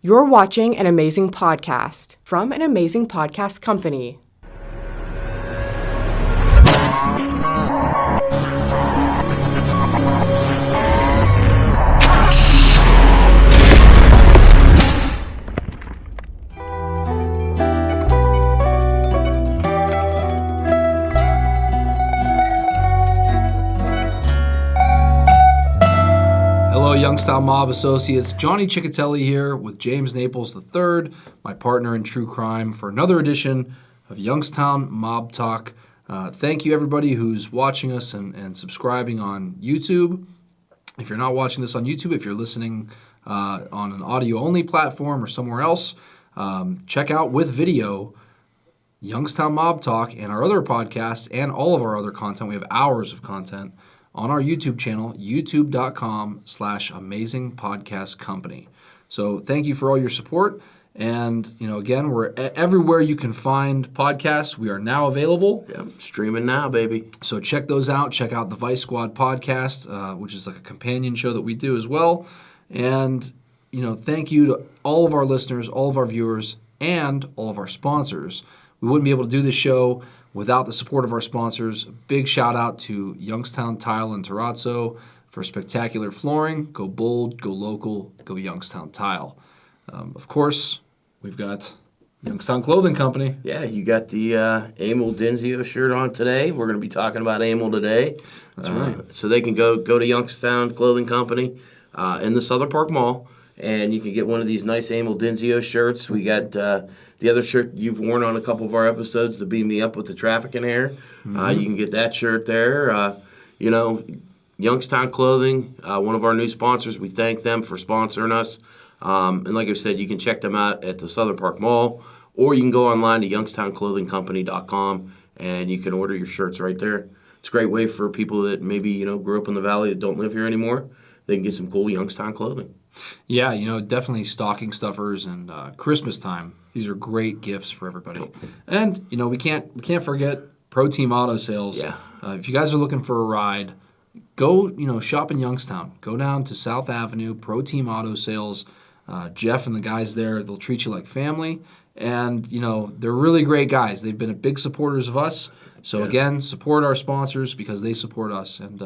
You're watching an amazing podcast from an amazing podcast company. Youngstown Mob Associates, Johnny Chechitelli here with James Naples III, my partner in true crime, for another edition of Youngstown Mob Talk. Thank you, everybody who's watching us and subscribing on YouTube. If you're not watching this on YouTube, if you're listening on an audio-only platform or somewhere else, check out with video Youngstown Mob Talk and our other podcasts and all of our other content. We have hours of content on our YouTube channel, youtube.com/amazingpodcastcompany. So thank you for all your support. And, again, we're everywhere you can find podcasts. We are now available. Yeah, streaming now, baby. So check those out. Check out the Vice Squad podcast, which is like a companion show that we do as well. And, thank you to all of our listeners, all of our viewers, and all of our sponsors. We wouldn't be able to do this show without the support of our sponsors. Big shout out to Youngstown Tile and Terrazzo for spectacular flooring. Go bold, go local, go Youngstown Tile. Of course, we've got Youngstown Clothing Company. Yeah, you got the Amil Dinsio shirt on today. We're going to be talking about Amil today. That's right. So they can go to Youngstown Clothing Company in the Southern Park Mall, and you can get one of these nice Amil Dinsio shirts. We got the other shirt you've worn on a couple of our episodes, the Beat Me Up with the Trafficking Hair. You can get that shirt there. Youngstown Clothing, one of our new sponsors. We thank them for sponsoring us. And like I said, you can check them out at the Southern Park Mall, or you can go online to youngstownclothingcompany.com, and you can order your shirts right there. It's a great way for people that maybe, grew up in the Valley that don't live here anymore. They can get some cool Youngstown clothing. Yeah, definitely stocking stuffers and Christmas time. These are great gifts for everybody. And, we can't forget Pro Team Auto Sales. Yeah. If you guys are looking for a ride, go, shop in Youngstown. Go down to South Avenue, Pro Team Auto Sales. Jeff and the guys there, they'll treat you like family. And, they're really great guys. They've been big supporters of us. So, again, support our sponsors because they support us. And,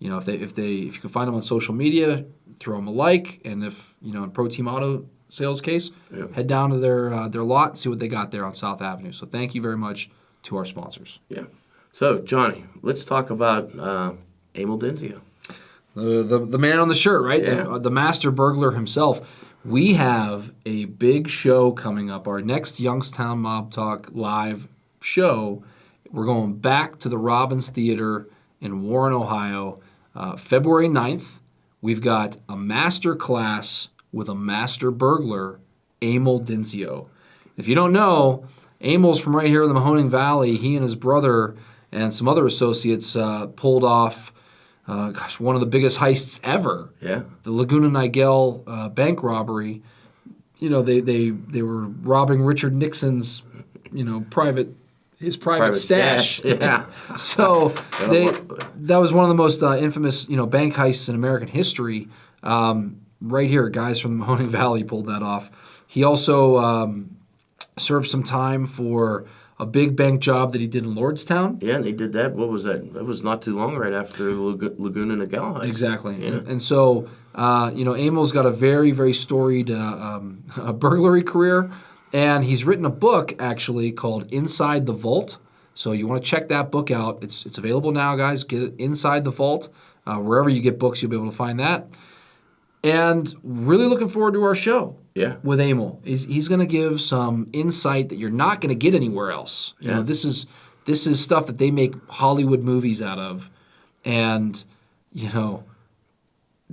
if you can find them on social media, throw them a like. And if, in Pro Team Auto Sales case, head down to their lot, see what they got there on South Avenue. So thank you very much to our sponsors. Yeah. So, Johnny, let's talk about Amil Dinsio. The man on the shirt, right? Yeah. The Master Burglar himself. We have a big show coming up. Our next Youngstown Mob Talk live show. We're going back to the Robbins Theater in Warren, Ohio, February 9th. We've got a Masterclass with a Master Burglar, Amil Dinsio. If you don't know, Amil's from right here in the Mahoning Valley. He and his brother and some other associates pulled off one of the biggest heists ever. Yeah. The Laguna Niguel bank robbery. They were robbing Richard Nixon's, private stash. Yeah. So that was one of the most infamous, bank heists in American history. Right here, guys from the Mahoning Valley pulled that off. He also served some time for a big bank job that he did in Lordstown. Yeah, and they did that. What was that? That was not too long right after the Laguna Niguel heist. Exactly. Yeah. And so, Amil's got a very, very storied burglary career. And he's written a book, actually, called Inside the Vault. So you want to check that book out. It's available now, guys. Get it, Inside the Vault. Wherever you get books, you'll be able to find that. And really looking forward to our show with Amil. He's going to give some insight that you're not going to get anywhere else. This is stuff that they make Hollywood movies out of. And,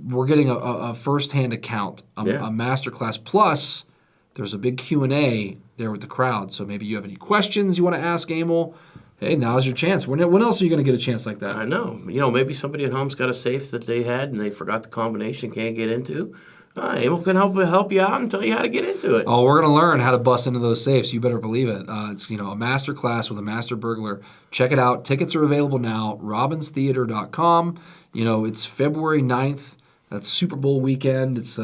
we're getting a first-hand account, a masterclass. Plus, there's a big Q&A there with the crowd. So maybe you have any questions you want to ask Amil. Hey, now's your chance. When else are you going to get a chance like that? I know. Maybe somebody at home's got a safe that they had and they forgot the combination, can't get into. Amil can help you out and tell you how to get into it. Oh, we're going to learn how to bust into those safes. You better believe it. It's a master class with a Master Burglar. Check it out. Tickets are available now. RobbinsTheater.com. It's February 9th That's Super Bowl weekend. It's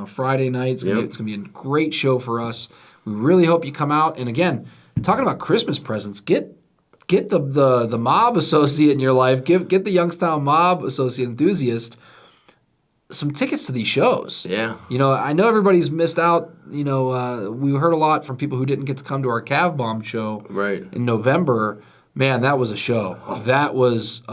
Friday night. It's gonna be a great show for us. We really hope you come out. And again, talking about Christmas presents, get the mob associate in your life. Get the Youngstown Mob associate enthusiast some tickets to these shows. Yeah. I know everybody's missed out. We heard a lot from people who didn't get to come to our Cav Bomb show in November. Man, that was a show. That was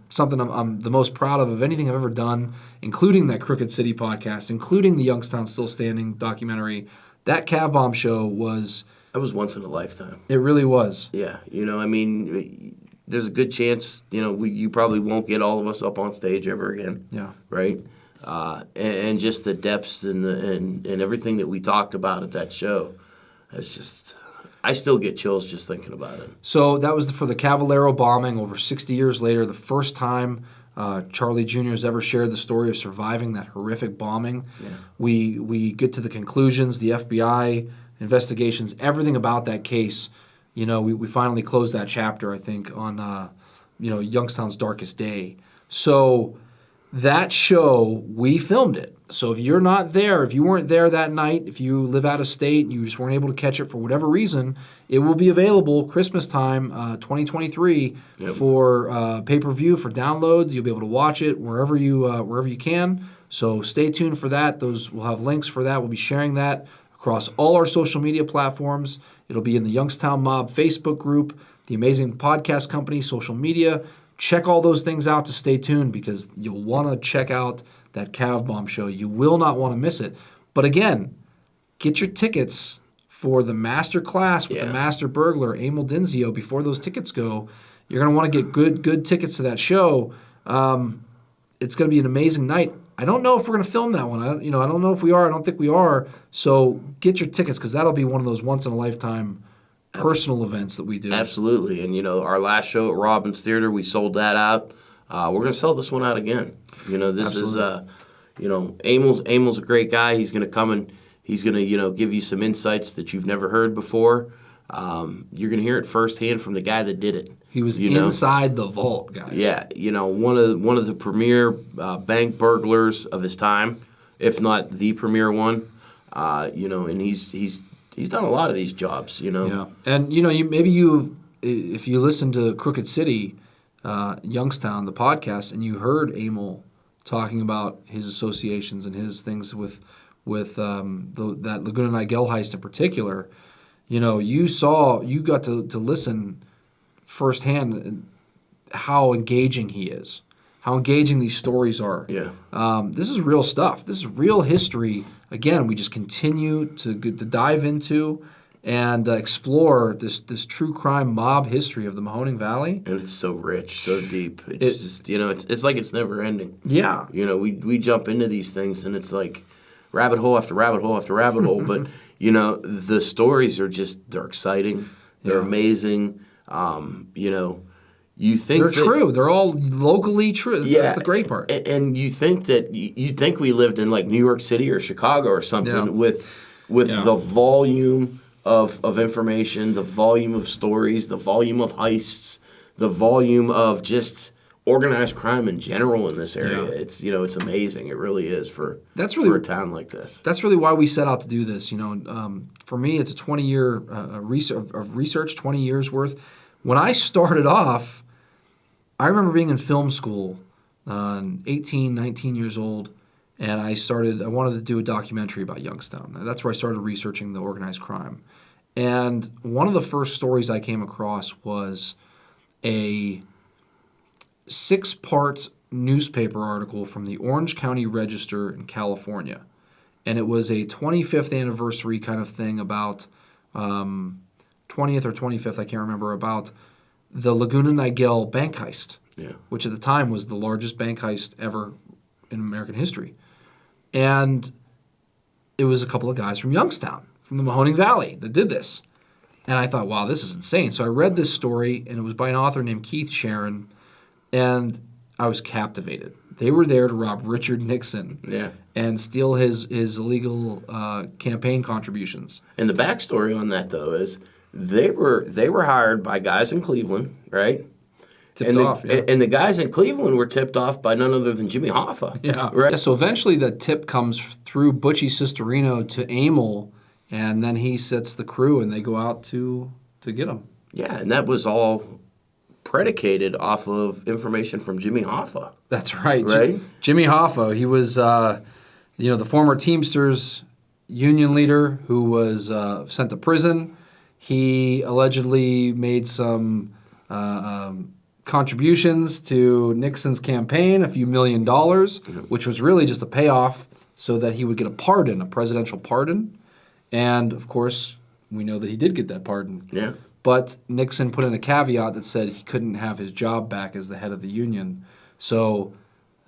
something I'm the most proud of anything I've ever done, including that Crooked City podcast, including the Youngstown Still Standing documentary. That Cav Bomb show was... That was once in a lifetime. It really was. Yeah. There's a good chance, you probably won't get all of us up on stage ever again. Yeah. Right? And just the depths and everything that we talked about at that show, it's just, I still get chills just thinking about it. So that was for the Cavalero bombing over 60 years later, the first time Charlie Jr. has ever shared the story of surviving that horrific bombing. Yeah. We get to the conclusions, the FBI investigations, everything about that case. We finally closed that chapter, I think, on Youngstown's darkest day. So that show, we filmed it. So if you're not there, if you weren't there that night, if you live out of state and you just weren't able to catch it for whatever reason, it will be available Christmas time 2023 for pay-per-view, for downloads. You'll be able to watch it wherever you can. So stay tuned for that. We'll have links for that. We'll be sharing that across all our social media platforms. It'll be in the Youngstown Mob Facebook group, the Amazing Podcast Company social media. Check all those things out to stay tuned because you'll want to check out that Cav Bomb show. You will not want to miss it. But again, get your tickets for the Masterclass with the Master Burglar, Amil Dinsio, before those tickets go. You're going to want to get good tickets to that show. It's going to be an amazing night. I don't know if we're going to film that one. I don't know if we are. I don't think we are. So get your tickets because that'll be one of those once-in-a-lifetime personal events that we do. Absolutely. And, our last show at Robbins Theater, we sold that out. We're going to sell this one out again. This Absolutely. Amil's a great guy. He's going to come and he's going to, give you some insights that you've never heard before. You're going to hear it firsthand from the guy that did it. He was inside the vault, guys. Yeah, one of the premier bank burglars of his time, if not the premier one. And he's done a lot of these jobs. Yeah, and if you listen to Crooked City, Youngstown, the podcast, and you heard Amil talking about his associations and his things with that Laguna Niguel heist in particular, you got to listen firsthand how engaging he is, how engaging these stories are. Yeah. This is real stuff. This is real history. Again, we just continue to dive into and explore this true crime mob history of the Mahoning Valley. And it's so rich, so deep. It's like it's never ending. Yeah. We jump into these things and it's like rabbit hole after rabbit hole after rabbit hole. But, the stories they're exciting. They're amazing. You think they're true. They're all locally true. That's the great part. And you think that you think we lived in like New York City or Chicago or something with the volume of information, the volume of stories, the volume of heists, the volume of just organized crime in general in this area. Yeah. It's amazing. It really is for a town like this. That's really why we set out to do this. For me, it's a 20-year research, 20 years worth. When I started off, I remember being in film school, 18, 19 years old, and I wanted to do a documentary about Youngstown. That's where I started researching the organized crime. And one of the first stories I came across was a 6-part newspaper article from the Orange County Register in California. And it was a 25th anniversary kind of thing about 20th or 25th, I can't remember, about the Laguna Niguel bank heist, which at the time was the largest bank heist ever in American history. And it was a couple of guys from Youngstown, from the Mahoning Valley, that did this. And I thought, wow, this is insane. So I read this story, and it was by an author named Keith Sharon, and I was captivated. They were there to rob Richard Nixon and steal his illegal campaign contributions. And the backstory on that, though, is they were hired by guys in Cleveland, right? tipped off. Yeah. And the guys in Cleveland were tipped off by none other than Jimmy Hoffa. Yeah. Right? Yeah, so eventually the tip comes through Butchie Cisterino to Amil, and then he sets the crew, and they go out to get him. Yeah, and that was all predicated off of information from Jimmy Hoffa. That's right. Right? Jimmy Hoffa, he was, the former Teamsters union leader who was sent to prison. He allegedly made some contributions to Nixon's campaign, a few $1 million, which was really just a payoff so that he would get a pardon, a presidential pardon. And, of course, we know that he did get that pardon. Yeah. But Nixon put in a caveat that said he couldn't have his job back as the head of the union. So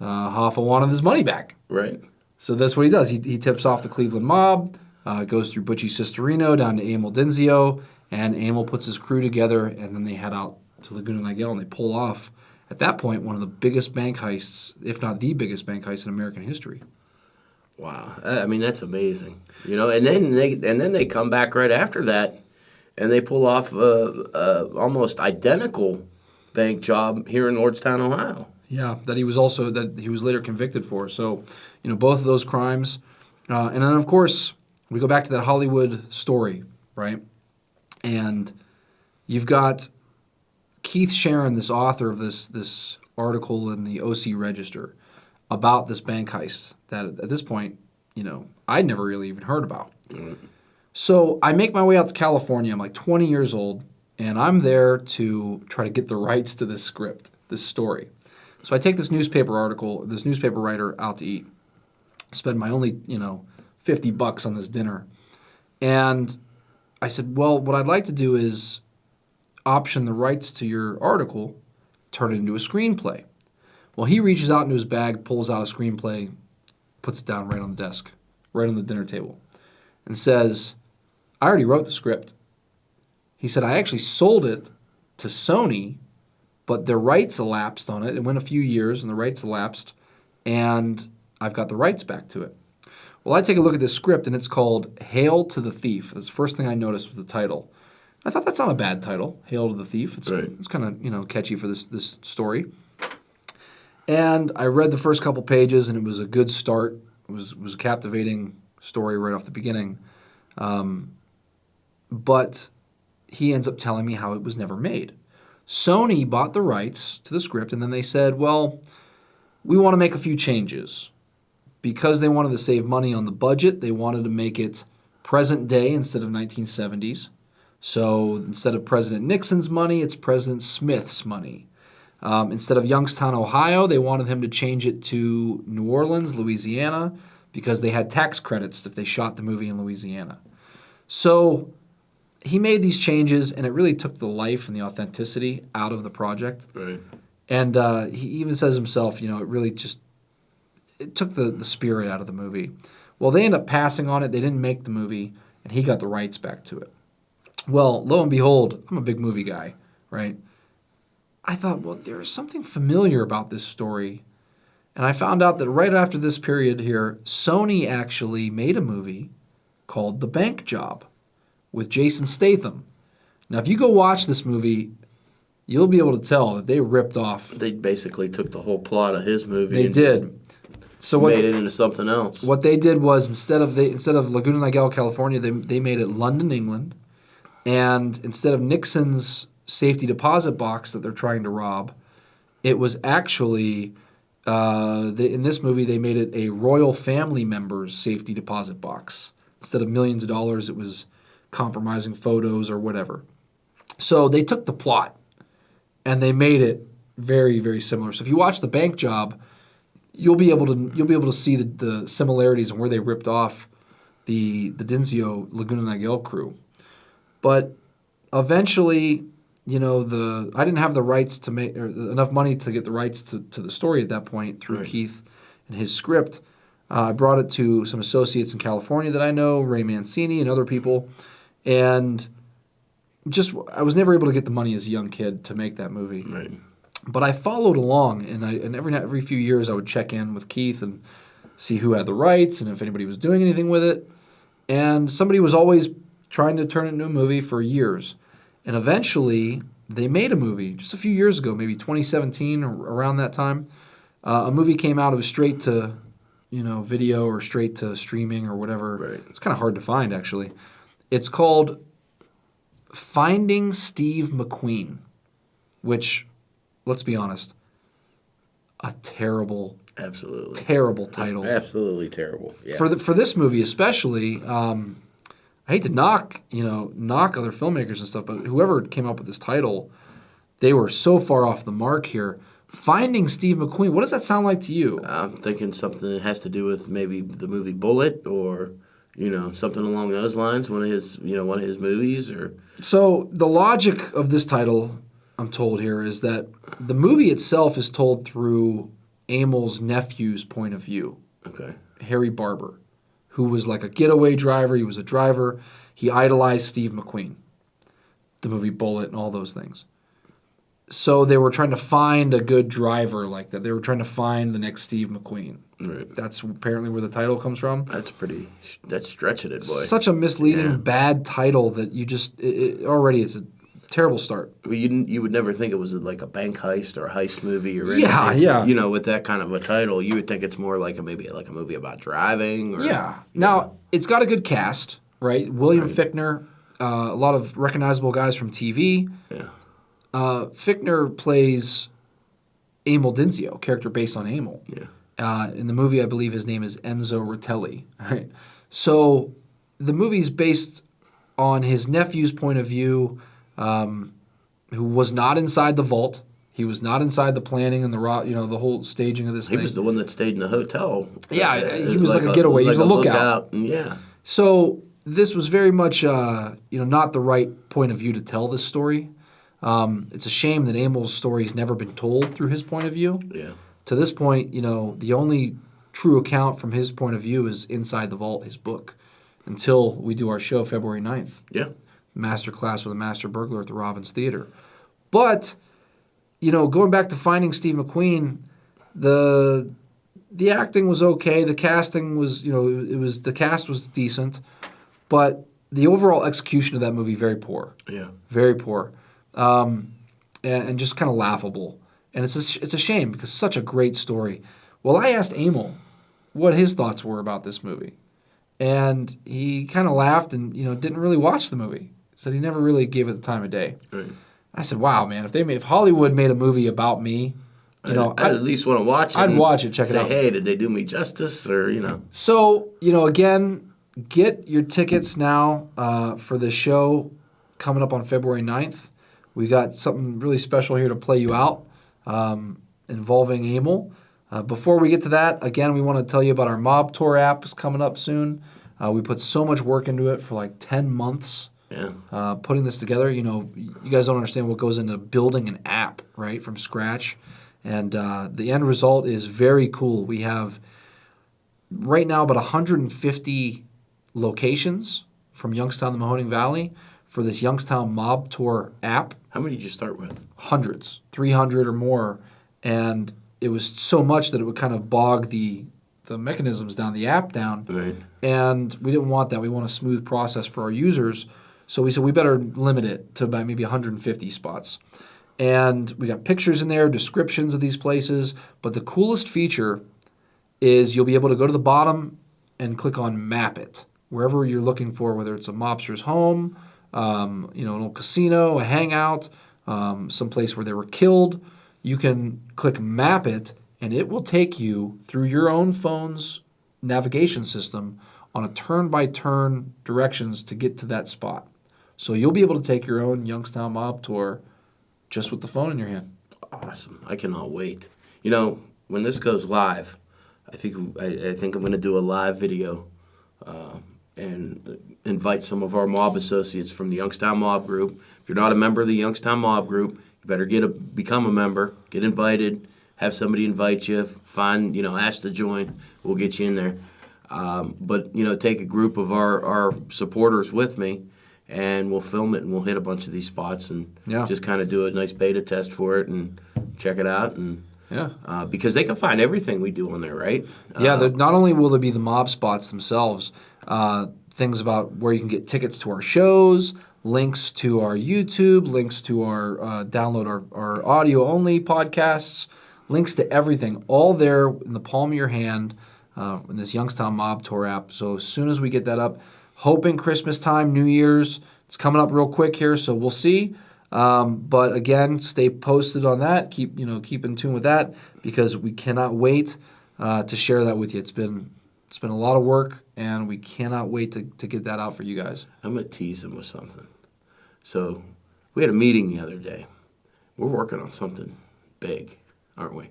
Hoffa wanted his money back. Right. So that's what he does. He tips off the Cleveland mob, goes through Butchie Cisterino down to Amil Dinsio, and Amil puts his crew together, and then they head out to Laguna Niguel, and they pull off, at that point, one of the biggest bank heists, if not the biggest bank heist in American history. Wow. I mean, that's amazing. And then they come back right after that, and they pull off a almost identical bank job here in Lordstown, Ohio. Yeah, that he was later convicted for. So, both of those crimes. And then, of course, we go back to that Hollywood story, right? And you've got Keith Sharon, this author of this article in the OC Register about this bank heist that at this point, I'd never really even heard about. Mm-hmm. So I make my way out to California. I'm like 20 years old, and I'm there to try to get the rights to this script, this story. So I take this newspaper writer out to eat, spend my only, $50 on this dinner. And I said, well, what I'd like to do is option the rights to your article, turn it into a screenplay. Well, he reaches out into his bag, pulls out a screenplay, puts it down right on the desk, right on the dinner table, and says, I already wrote the script. He said, I actually sold it to Sony, but their rights elapsed on it. It went a few years, and the rights elapsed, and I've got the rights back to it. Well, I take a look at this script, and it's called Hail to the Thief. That's the first thing I noticed was the title. I thought that's not a bad title, Hail to the Thief. It's kind of catchy for this story. And I read the first couple pages, and it was a good start. It was a captivating story right off the beginning. But he ends up telling me how it was never made. Sony bought the rights to the script, and then they said, well, we want to make a few changes. Because they wanted to save money on the budget, they wanted to make it present day instead of 1970s. So instead of President Nixon's money, it's President Smith's money. Instead of Youngstown, Ohio, they wanted him to change it to New Orleans, Louisiana, because they had tax credits if they shot the movie in Louisiana. So he made these changes, and it really took the life and the authenticity out of the project. Right. And he even says himself, it really just it took the spirit out of the movie. Well, they ended up passing on it. They didn't make the movie, and he got the rights back to it. Well, lo and behold, I'm a big movie guy, right? I thought, well, there's something familiar about this story. And I found out that right after this period here, Sony actually made a movie called The Bank Job with Jason Statham. Now, if you go watch this movie, you'll be able to tell that they ripped off. They basically took the whole plot of his movie. They did. So made it into something else. What they did was instead of Laguna Niguel, California, they made it London, England. And instead of Nixon's safety deposit box that they're trying to rob, it was actually, in this movie, they made it a royal family member's safety deposit box. Instead of millions of dollars, it was compromising photos or whatever. So they took the plot and they made it very, very similar. So if you watch The Bank Job, you'll be able to see the similarities and where they ripped off the Dinsio Laguna Niguel crew. But eventually, I didn't have the rights to make or enough money to get the rights to the story at that point through right. Keith and his script. I brought it to some associates in California that I know, Ray Mancini and other people, and I was never able to get the money as a young kid to make that movie. Right. But I followed along, and every few years I would check in with Keith and see who had the rights and if anybody was doing anything with it. And somebody was always trying to turn it into a movie for years. And eventually, they made a movie just a few years ago, maybe 2017 or around that time. A movie came out. It was straight to, video or straight to streaming or whatever. Right. It's kind of hard to find, actually. It's called Finding Steve McQueen, which, let's be honest, a terrible title. Absolutely terrible. Yeah. For this movie especially, I hate to knock other filmmakers and stuff, but whoever came up with this title, they were so far off the mark here. Finding Steve McQueen. What does that sound like to you? I'm thinking something that has to do with maybe the movie Bullet or, something along those lines. One of his movies or. So the logic of this title, I'm told here, is that the movie itself is told through Amil's nephew's point of view. Okay. Harry Barber, who was like a getaway driver. He was a driver. He idolized Steve McQueen, the movie Bullet and all those things. So they were trying to find a good driver like that. They were trying to find the next Steve McQueen. Right. That's apparently where the title comes from. That's stretching it, boy. Such a misleading, bad title that you just, already it's a terrible start. Well, you would never think it was like a bank heist or a heist movie or anything. Yeah. With that kind of a title, you would think it's more like maybe a movie about driving. Or, Yeah. Now, it's got a good cast, right? William Fichtner, a lot of recognizable guys from TV. Yeah. Fichtner plays Amil Dinsio, character based on Amil. Yeah. In the movie, I believe his name is Enzo Ritelli. Right? So the movie's based on his nephew's point of view, who was not inside the vault. He was not inside the planning and the whole staging of this thing. He was the one that stayed in the hotel. Yeah, he was like a getaway. He was a lookout. Yeah. So this was very much, not the right point of view to tell this story. It's a shame that Amil's story's never been told through his point of view. Yeah. To this point, the only true account from his point of view is Inside the Vault, his book, until we do our show February 9th. Yeah. Masterclass with a Master Burglar at the Robbins Theater. But, going back to Finding Steve McQueen, the acting was okay. The casting was, the cast was decent. But the overall execution of that movie, very poor. Yeah. Very poor. And just kind of laughable. And it's a shame because it's such a great story. Well, I asked Amil what his thoughts were about this movie. And he kind of laughed and, didn't really watch the movie. Said he never really gave it the time of day. Right. I said, wow, man, if Hollywood made a movie about me, I'd at least want to watch it. I'd watch it, check it out. Say, hey, did they do me justice? Or, So, again, get your tickets now for the show coming up on February 9th. We got something really special here to play you out involving Amil. Before we get to that, again, we want to tell you about our Mob Tour app. It's coming up soon. We put so much work into it for like 10 months. Yeah. Putting this together. You guys don't understand what goes into building an app, right, from scratch. And the end result is very cool. We have right now about 150 locations from Youngstown, the Mahoning Valley, for this Youngstown Mob Tour app. How many did you start with? Hundreds, 300 or more. And it was so much that it would kind of bog the mechanisms down, the app down. Right. And we didn't want that. We want a smooth process for our users. So we said we better limit it to about maybe 150 spots. And we got pictures in there, descriptions of these places. But the coolest feature is you'll be able to go to the bottom and click on Map It. Wherever you're looking for, whether it's a mobster's home, an old casino, a hangout, some place where they were killed, you can click Map It, and it will take you through your own phone's navigation system on a turn-by-turn directions to get to that spot. So you'll be able to take your own Youngstown Mob Tour just with the phone in your hand. Awesome. I cannot wait. When this goes live, I think I'm going to do a live video and invite some of our mob associates from the Youngstown Mob Group. If you're not a member of the Youngstown Mob Group, you better become a member, get invited, have somebody invite you, ask to join. We'll get you in there. But take a group of our supporters with me, and we'll film it, and we'll hit a bunch of these spots and just kind of do a nice beta test for it and check it out. And because they can find everything we do on there, right? Not only will there be the mob spots themselves, things about where you can get tickets to our shows, links to our YouTube, links to our download our audio-only podcasts, links to everything, all there in the palm of your hand in this Youngstown Mob Tour app. So as soon as we get that up, hoping Christmas time, New Year's, it's coming up real quick here, so we'll see. But again, stay posted on that. Keep in tune with that because we cannot wait to share that with you. It's been a lot of work, and we cannot wait to get that out for you guys. I'm going to tease him with something. So we had a meeting the other day. We're working on something big, aren't we?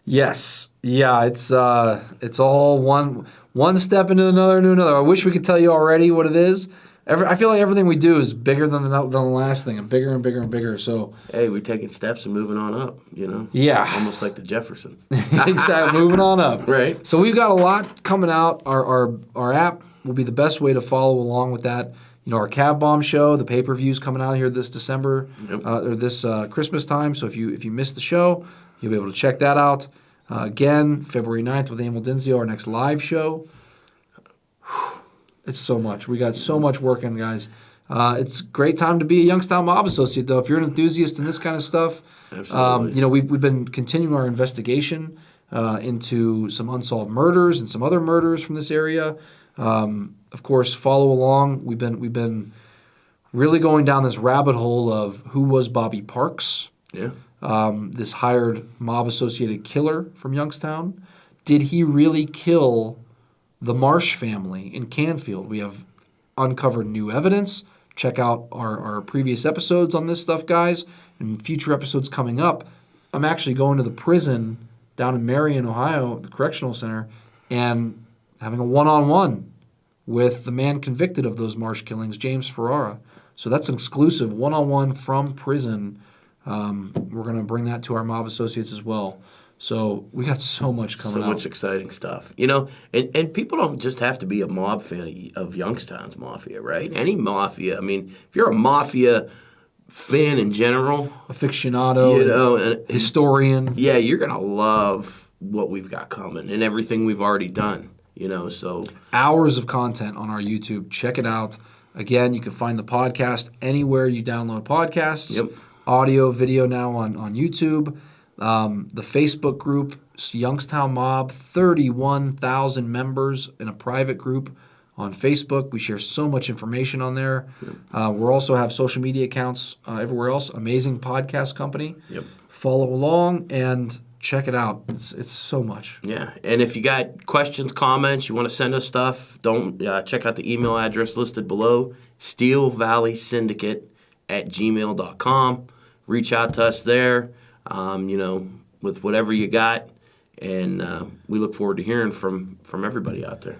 Yes. Yeah, it's all one step into another. I wish we could tell you already what it is. I feel like everything we do is bigger than the last thing, and bigger and bigger and bigger. So hey, we're taking steps and moving on up, Yeah. Almost like the Jeffersons. Exactly, moving on up. Right. So we've got a lot coming out. Our app will be the best way to follow along with that. Our Cav Bomb show, the pay-per-view's coming out here this December, or this Christmas time. So if you missed the show, you'll be able to check that out. Again, February 9th with Amil Dinsio, our next live show. It's so much. We got so much working, guys. It's a great time to be a Youngstown Mob associate, though. If you're an enthusiast in this kind of stuff, absolutely. We've been continuing our investigation into some unsolved murders and some other murders from this area. Of course, follow along. We've been really going down this rabbit hole of who was Bobby Parks. Yeah. This hired mob-associated killer from Youngstown. Did he really kill the Marsh family in Canfield? We have uncovered new evidence. Check out our previous episodes on this stuff, guys, and future episodes coming up. I'm actually going to the prison down in Marion, Ohio, the correctional center, and having a one-on-one with the man convicted of those Marsh killings, James Ferrara. So that's an exclusive one-on-one from prison. We're going to bring that to our mob associates as well. So we got so much coming out. So much exciting stuff. And people don't just have to be a mob fan of Youngstown's Mafia, right? Any Mafia. I mean, if you're a Mafia fan in general. Aficionado. And historian. Yeah, you're going to love what we've got coming and everything we've already done. So hours of content on our YouTube. Check it out. Again, you can find the podcast anywhere you download podcasts. Yep. Audio, video now on YouTube. The Facebook group, Youngstown Mob, 31,000 members in a private group on Facebook. We share so much information on there. Yep. We also have social media accounts everywhere else. Amazing podcast company. Yep. Follow along and check it out. It's so much. Yeah, and if you got questions, comments, you want to send us stuff, don't check out the email address listed below, steelvalleysyndicate@gmail.com. Reach out to us there, with whatever you got, and we look forward to hearing from everybody out there.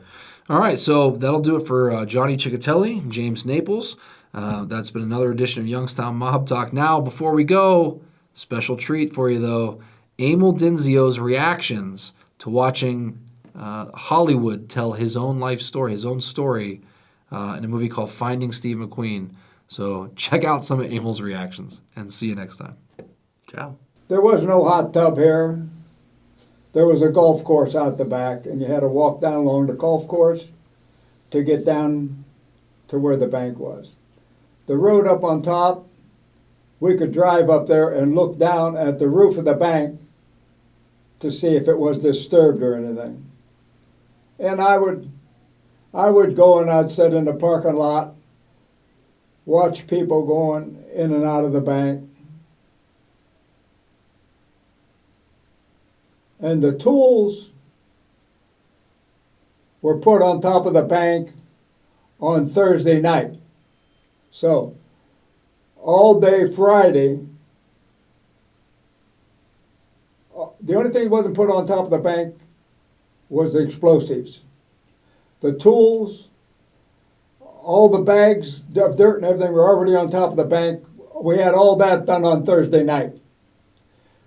All right, so that'll do it for Johnny Chechitelli and James Naples. That's been another edition of Youngstown Mob Talk. Now, before we go, special treat for you, though. Amil Dinsio's reactions to watching Hollywood tell his own life story, his own story, in a movie called Finding Steve McQueen. So check out some of Amil's reactions, and see you next time. Ciao. There was no hot tub here. There was a golf course out the back, and you had to walk down along the golf course to get down to where the bank was. The road up on top, we could drive up there and look down at the roof of the bank to see if it was disturbed or anything. And I would go and I'd sit in the parking lot, watch people going in and out of the bank. And the tools were put on top of the bank on Thursday night. So, all day Friday, the only thing that wasn't put on top of the bank was the explosives. The tools, all the bags of dirt and everything were already on top of the bank. We had all that done on Thursday night.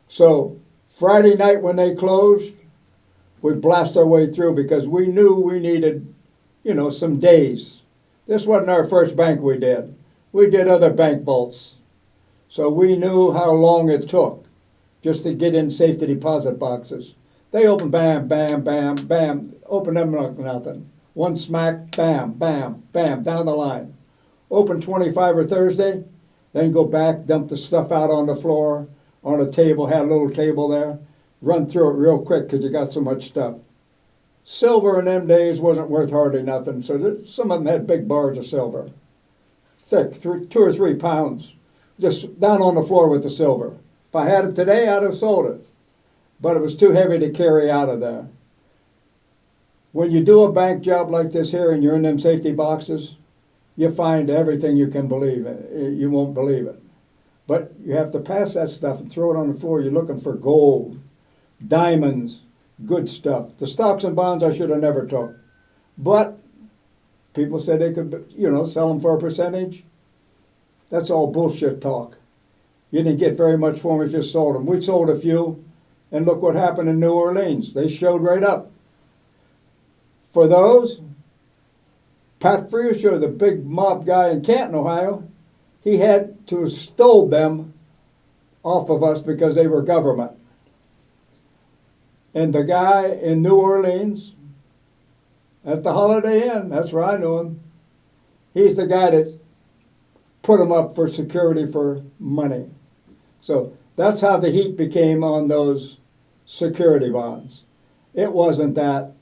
So Friday night when they closed, we blasted our way through because we knew we needed, some days. This wasn't our first bank we did. We did other bank vaults. So we knew how long it took just to get in safety deposit boxes. They opened, bam, bam, bam, bam, open them like nothing. One smack, bam, bam, bam, down the line. open 25 or Thursday, then go back, dump the stuff out on the floor, on a table, had a little table there, run through it real quick because you got so much stuff. Silver in them days wasn't worth hardly nothing, so some of them had big bars of silver, thick, 2 or 3 pounds, just down on the floor with the silver. If I had it today, I'd have sold it, but it was too heavy to carry out of there. When you do a bank job like this here and you're in them safety boxes, you find everything you can believe. You won't believe it. But you have to pass that stuff and throw it on the floor. You're looking for gold, diamonds, good stuff. The stocks and bonds I should have never took. But people said they could, sell them for a percentage. That's all bullshit talk. You didn't get very much for them if you sold them. We sold a few, and look what happened in New Orleans. They showed right up. For those, Pat Friuscio, the big mob guy in Canton, Ohio, he had to have stole them off of us because they were government. And the guy in New Orleans, at the Holiday Inn, that's where I knew him, he's the guy that put them up for security for money. So that's how the heat became on those security bonds. It wasn't that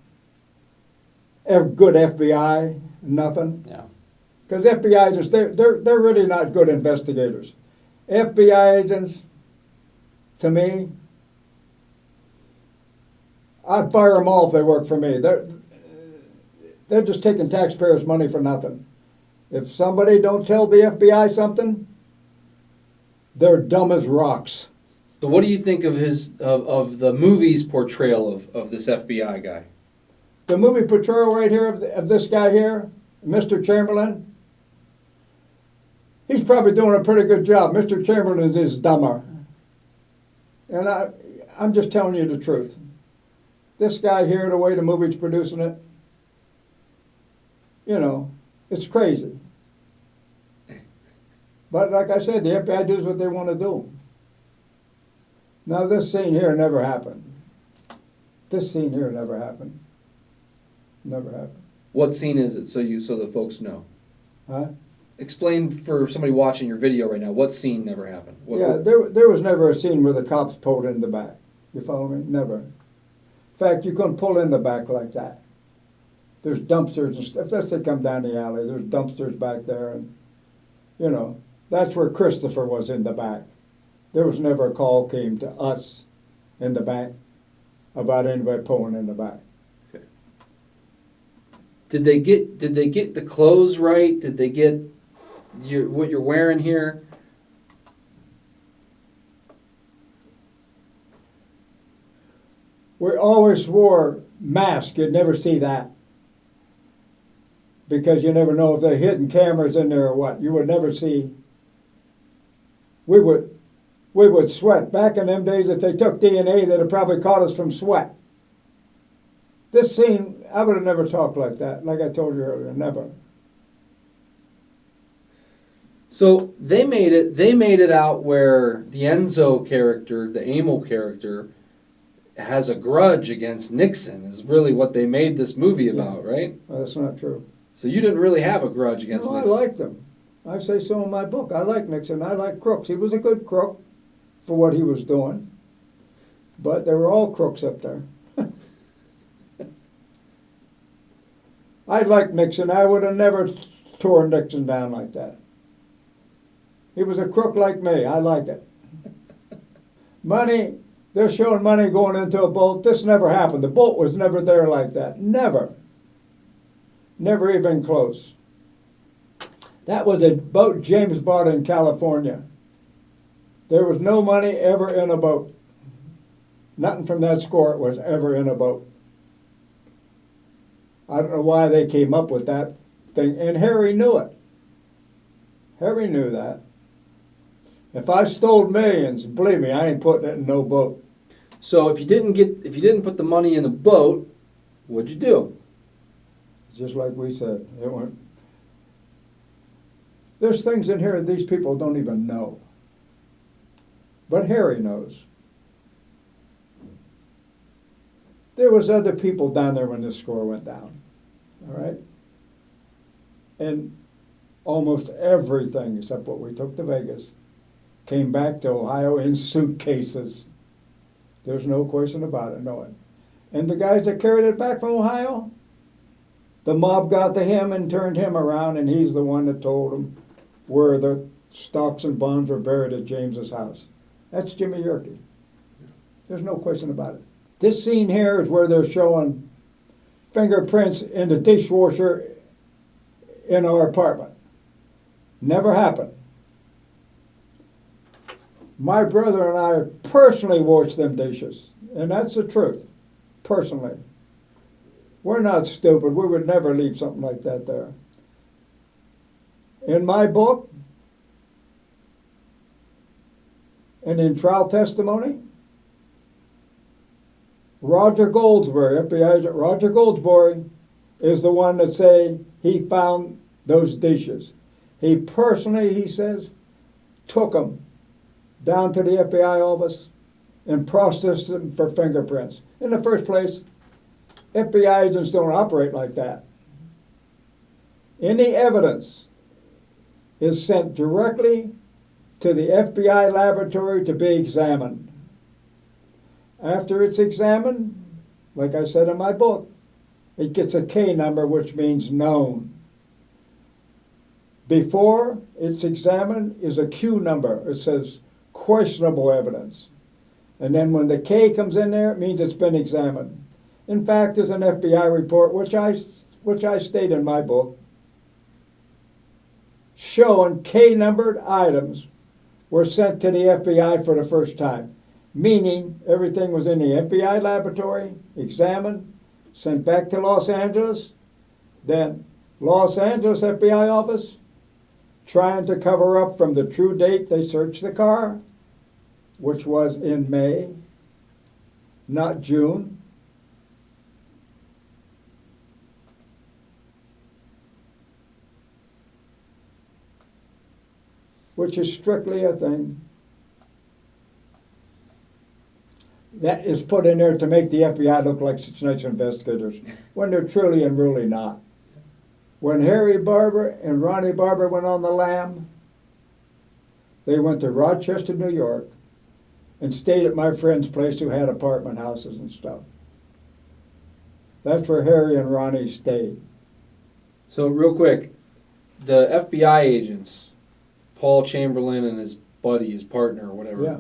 good FBI, nothing. Yeah. Because FBI agents, they're really not good investigators. FBI agents, to me, I'd fire them all if they worked for me. They're just taking taxpayers' money for nothing. If somebody don't tell the FBI something, they're dumb as rocks. So what do you think of of the movie's portrayal of this FBI guy? The movie portrayal right here of this guy here, Mr. Chamberlain, he's probably doing a pretty good job. Mr. Chamberlain is dumber. And I'm just telling you the truth. This guy here, the way the movie's producing it, it's crazy. But like I said, the FBI does what they want to do. Now this scene here never happened. This scene here never happened. Never happened. What scene is it, so the folks know? Huh? Explain for somebody watching your video right now, what scene never happened? There was never a scene where the cops pulled in the back. You follow me? Never. In fact, you couldn't pull in the back like that. There's dumpsters and stuff. If they come down the alley, there's dumpsters back there, and that's where Christopher was in the back. There was never a call came to us in the bank about anybody pulling in the back. Okay. Did they get the clothes right? Did they get what you're wearing here? We always wore masks. You'd never see that. Because you never know if they're hidden cameras in there or what. You would never see. We would sweat. Back in them days, if they took DNA, they'd have probably caught us from sweat. This scene, I would have never talked like that, like I told you earlier, never. So they made it out where the Enzo character, the Amil character, has a grudge against Nixon, is really what they made this movie about, right? Well, that's not true. So you didn't really have a grudge against No, Nixon. I liked him. I say so in my book. I like Nixon. I like crooks. He was a good crook for what he was doing. But they were all crooks up there. I liked Nixon. I would have never tore Nixon down like that. He was a crook like me. I like it. Money, they're showing money going into a boat. This never happened. The boat was never there like that. Never. Never even close. That was a boat James bought in California. There was no money ever in a boat. Nothing from that score was ever in a boat. I don't know why they came up with that thing, and Harry knew it. Harry knew that. If I stole millions, believe me, I ain't putting it in no boat. So if you didn't put the money in the boat, what'd you do? Just like we said, it went. There's things in here that these people don't even know. But Harry knows. There was other people down there when this score went down. All right? And almost everything except what we took to Vegas came back to Ohio in suitcases. There's no question about it, no one. And the guys that carried it back from Ohio, the mob got to him and turned him around, and he's the one that told them where the stocks and bonds were buried at James's house. That's Jimmy Yerke. There's no question about it. This scene here is where they're showing fingerprints in the dishwasher in our apartment. Never happened. My brother and I personally washed them dishes, and that's the truth, personally. We're not stupid. We would never leave something like that there. In my book, and in trial testimony, Roger Goldsberry, FBI agent Roger Goldsberry, is the one that say he found those dishes. He personally, he says, took them down to the FBI office and processed them for fingerprints. In the first place, FBI agents don't operate like that. Any evidence is sent directly to the FBI laboratory to be examined. After it's examined, like I said in my book, it gets a K number, which means known. Before it's examined is a Q number. It says questionable evidence. And then when the K comes in there, it means it's been examined. In fact, there's an FBI report, which I state in my book, showing K-numbered items were sent to the FBI for the first time, meaning everything was in the FBI laboratory, examined, sent back to Los Angeles, then Los Angeles FBI office, trying to cover up from the true date they searched the car, which was in May, not June. Which is strictly a thing that is put in there to make the FBI look like such nice investigators, when they're truly and really not. When Harry Barber and Ronnie Barber went on the lam, they went to Rochester, New York, and stayed at my friend's place who had apartment houses and stuff. That's where Harry and Ronnie stayed. So real quick, the FBI agents, Paul Chamberlain and his buddy, his partner or whatever, Yeah.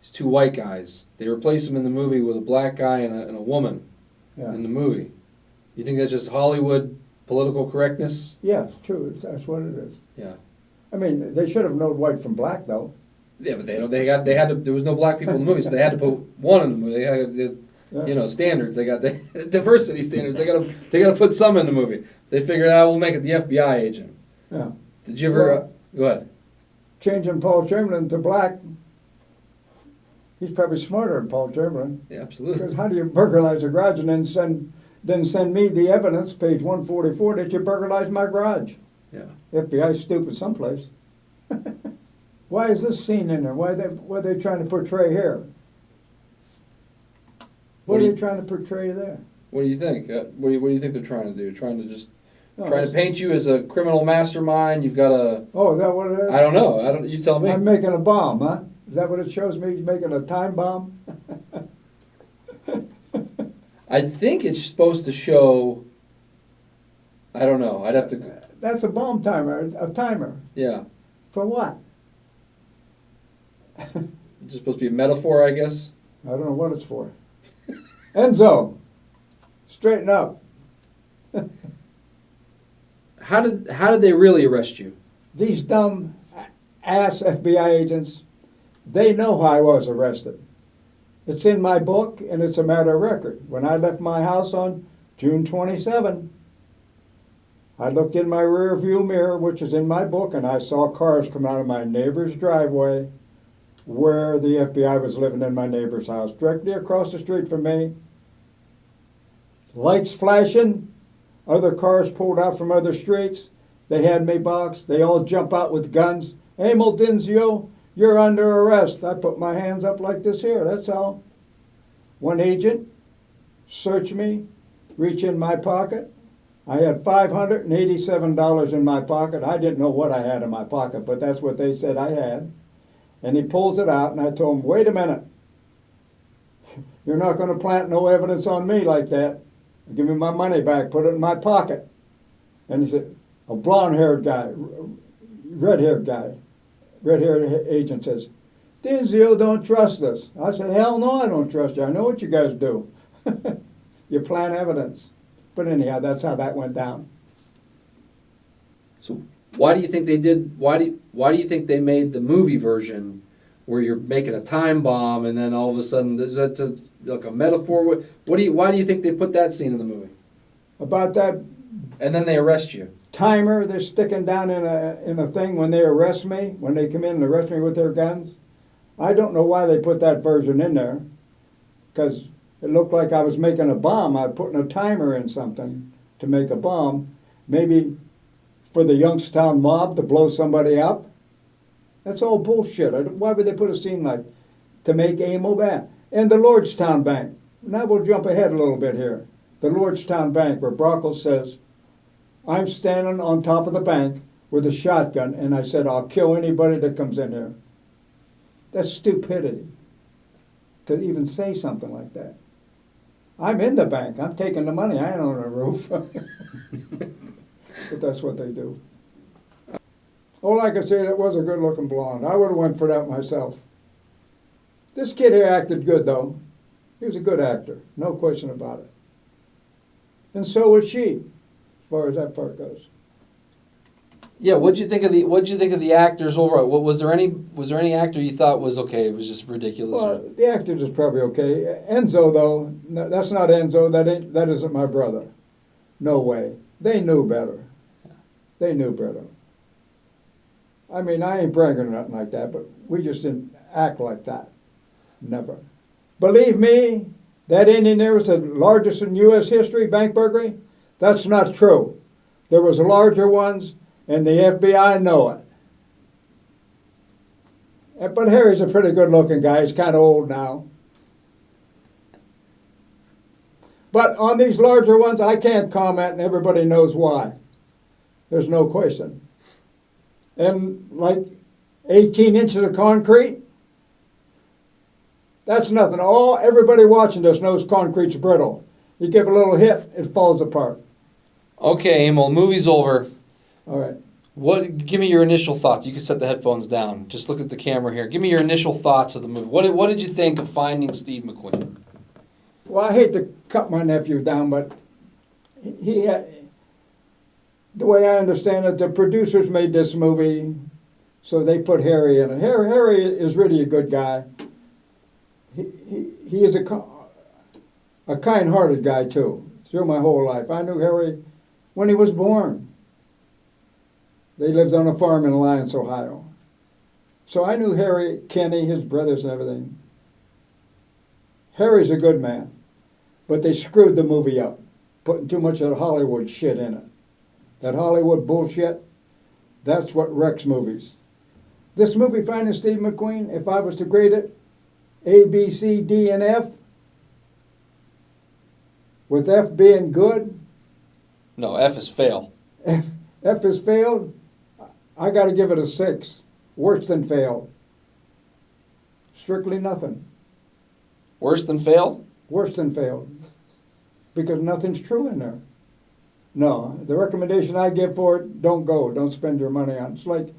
these two white guys, they replaced him in the movie with a black guy and a woman in the movie. You think that's just Hollywood political correctness? Yeah, it's true. That's what it is. Yeah. I mean, they should have known white from black, though. Yeah, but they had to. There was no black people in the movie, so they had to put one in the movie. They had, standards. They got the diversity standards. They got to put some in the movie. They figured out we'll make it the FBI agent. Yeah. Did you ever go ahead? Changing Paul Chamberlain to black, he's probably smarter than Paul Chamberlain. Yeah, absolutely. Because how do you burglarize a garage and then send me the evidence, page 144, that you burglarized my garage? Yeah. FBI's stupid someplace. Why is this scene in there? What are they trying to portray here? What are they trying to portray there? What do you think? What do you think they're trying to do? Trying to paint you as a criminal mastermind. You've got a. Oh, is that what it is? I don't know. You tell me. I'm making a bomb, huh? Is that what it shows me? He's making a time bomb? I think it's supposed to show. I don't know. I'd have to. That's a bomb timer, a timer. Yeah. For what? It's just supposed to be a metaphor, I guess. I don't know what it's for. Enzo, straighten up. How did they really arrest you? These dumb ass FBI agents, they know how I was arrested. It's in my book, and it's a matter of record. When I left my house on June 27, I looked in my rear view mirror, which is in my book, and I saw cars come out of my neighbor's driveway where the FBI was living in my neighbor's house, directly across the street from me. Lights flashing, other cars pulled out from other streets. They had me boxed. They all jump out with guns. Amil Dinsio, you're under arrest. I put my hands up like this here, that's all. One agent searched me, reach in my pocket, I had $587 in my pocket. I didn't know what I had in my pocket, but that's what they said I had. And he pulls it out, and I told him, wait a minute. You're not going to plant no evidence on me like that. Give me my money back. Put it in my pocket. And he said, a blonde-haired guy, red-haired agent says, Dinsio don't trust us. I said, hell no, I don't trust you. I know what you guys do. You plant evidence. But anyhow, that's how that went down. So why do you think they did? Why do you think they made the movie version where you're making a time bomb and then all of a sudden is that like a metaphor? Why do you think they put that scene in the movie? About that. And then they arrest you. Timer they're sticking down in a thing when they arrest me, when they come in and arrest me with their guns. I don't know why they put that version in there, because it looked like I was making a bomb. I was putting a timer in something to make a bomb, maybe for the Youngstown Mob to blow somebody up. That's all bullshit. Why would they put a scene like to make Amil bad? And the Lordstown Bank. Now we'll jump ahead a little bit here. The Lordstown Bank, where Brockle says, I'm standing on top of the bank with a shotgun, and I said, I'll kill anybody that comes in here. That's stupidity, to even say something like that. I'm in the bank. I'm taking the money. I ain't on a roof. But that's what they do. All I can say, that was a good-looking blonde. I would have went for that myself. This kid here acted good, though. He was a good actor, no question about it. And so was she, as far as that part goes. Yeah, what'd you think of the actors overall? Was there any actor you thought was okay? It was just ridiculous. Well, the actors is probably okay. Enzo, though, no, that's not Enzo. That isn't my brother. No way. They knew better. They knew better. I mean, I ain't bragging or nothing like that, but we just didn't act like that. Never. Believe me, that Indian there was the largest in U.S. history, bank burglary. That's not true. There was larger ones, and the FBI know it. But Harry's a pretty good-looking guy. He's kind of old now. But on these larger ones, I can't comment, and everybody knows why. There's no question. And like 18 inches of concrete, that's nothing. Everybody watching this knows concrete's brittle. You give a little hit, it falls apart. Okay, Amil, movie's over. All right. Give me your initial thoughts. You can set the headphones down. Just look at the camera here. Give me your initial thoughts of the movie. What did you think of finding Steve McQueen? Well, I hate to cut my nephew down, but the way I understand it, the producers made this movie, so they put Harry in it. Harry is really a good guy. He is a kind-hearted guy, too, through my whole life. I knew Harry when he was born. They lived on a farm in Alliance, Ohio. So I knew Harry, Kenny, his brothers and everything. Harry's a good man, but they screwed the movie up, putting too much of that Hollywood shit in it. That Hollywood bullshit, that's what wrecks movies. This movie, Finding Steve McQueen, if I was to grade it, A, B, C, D, and F, with F being good. No, F is fail. F is failed, I got to give it a 6. Worse than failed. Strictly nothing. Worse than failed? Worse than failed. Because nothing's true in there. No, the recommendation I give for it, don't go. Don't spend your money on it. It's like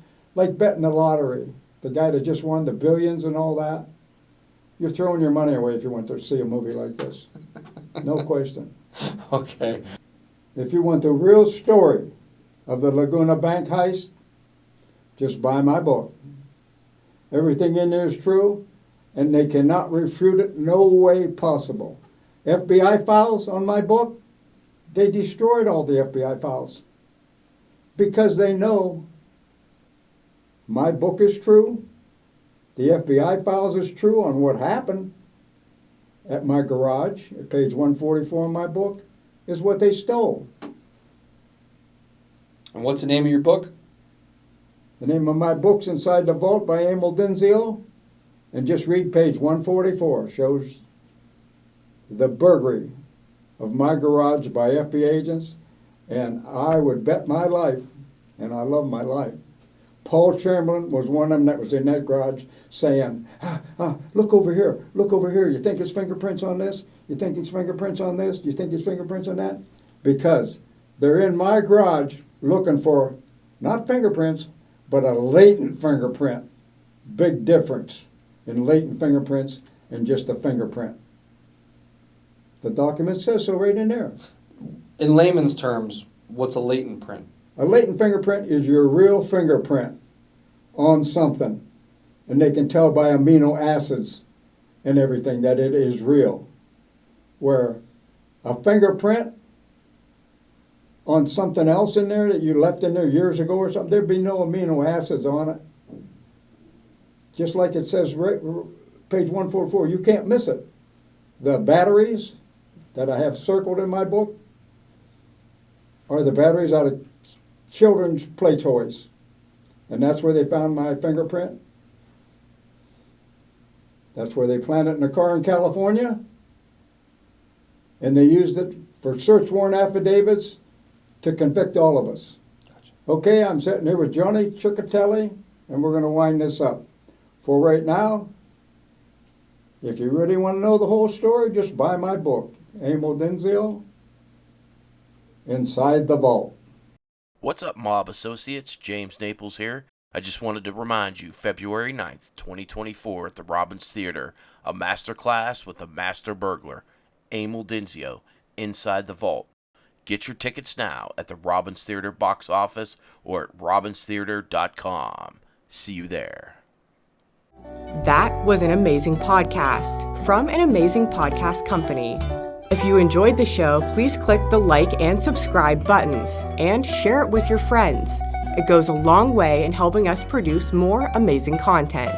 betting the lottery. The guy that just won the billions and all that. You're throwing your money away if you want to see a movie like this. No question. Okay. If you want the real story of the Laguna Bank heist, just buy my book. Everything in there is true, and they cannot refute it no way possible. FBI files on my book, they destroyed all the FBI files because they know my book is true, the FBI files is true on what happened at my garage, at page 144 in my book, is what they stole. And what's the name of your book? The name of my book's Inside the Vault by Amil Dinsio, and just read page 144. Shows the burglary of my garage by FBI agents And I would bet my life, and I love my life, Paul Chamberlain was one of them that was in that garage saying, look over here, you think his fingerprints on this? You think his fingerprints on this? Do you think his fingerprints on that? Because they're in my garage looking for, not fingerprints, but a latent fingerprint. Big difference in latent fingerprints and just a fingerprint. The document says so right in there. In layman's terms, what's a latent print? A latent fingerprint is your real fingerprint on something. And they can tell by amino acids and everything that it is real. Where a fingerprint on something else in there that you left in there years ago or something, there'd be no amino acids on it. Just like it says right, page 144, you can't miss it. The batteries that I have circled in my book are the batteries out of children's play toys. And that's where they found my fingerprint. That's where they planted it in a car in California. And they used it for search warrant affidavits to convict all of us. Gotcha. Okay, I'm sitting here with Johnny Chechitelli, and we're going to wind this up. For right now, if you really want to know the whole story, just buy my book, Amil Dinsio, Inside the Vault. What's up, Mob Associates? James Naples here. I just wanted to remind you, February 9th, 2024 at the Robbins Theater, a masterclass with a Master Burglar, Amil Dinsio, Inside the Vault. Get your tickets now at the Robbins Theater box office or at robbinstheater.com. See you there. That was an amazing podcast from an amazing podcast company. If you enjoyed the show, please click the like and subscribe buttons and share it with your friends. It goes a long way in helping us produce more amazing content.